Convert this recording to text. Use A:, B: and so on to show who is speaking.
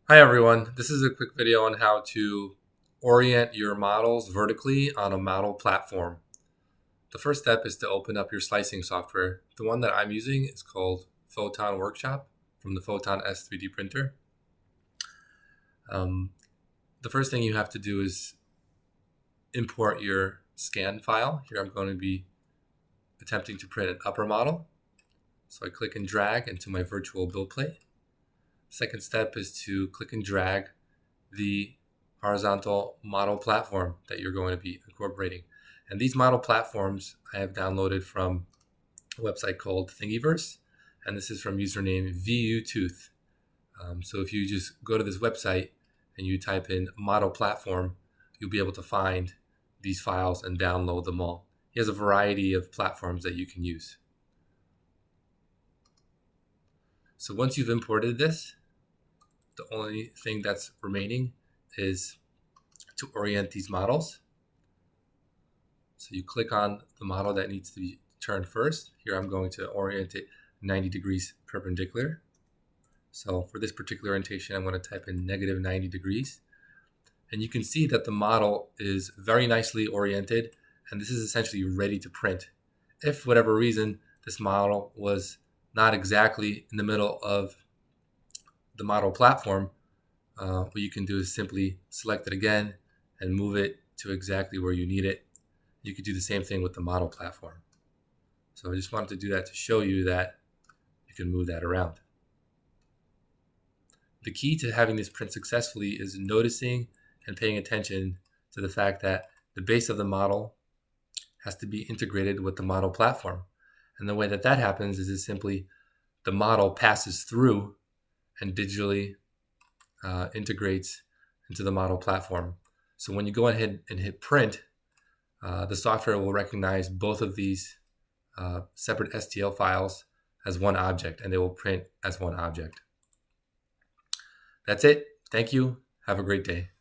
A: Hi everyone, this is a quick video on how to orient your models vertically on a model platform. The first step is to open up your slicing software. The one that I'm using is called Photon Workshop from the Photon S3D printer. The first thing you have to do is import your scan file. Here I'm going to be attempting to print an upper model. So I click and drag into my virtual build plate. Second step is to click and drag the horizontal model platform that you're going to be incorporating. And these model platforms I have downloaded from a website called Thingiverse, and this is from username VUTooth. So if you just go to this website and you type in model platform, you'll be able to find these files and download them all. He has a variety of platforms that you can use. So once you've imported this, the only thing that's remaining is to orient these models. So you click on the model that needs to be turned first. Here I'm going to orient it 90 degrees perpendicular. So for this particular orientation, I'm going to type in negative 90 degrees. And you can see that the model is very nicely oriented, and this is essentially ready to print. If for whatever reason this model was not exactly in the middle of the model platform, what you can do is simply select it again and move it to exactly where you need it. You could do the same thing with the model platform. So I just wanted to do that to show you that you can move that around. The key to having this print successfully is noticing and paying attention to the fact that the base of the model has to be integrated with the model platform. And the way that that happens is simply the model passes through and digitally integrates into the model platform. So when you go ahead and hit print, the software will recognize both of these separate STL files as one object, and they will print as one object. That's it. Thank you. Have a great day.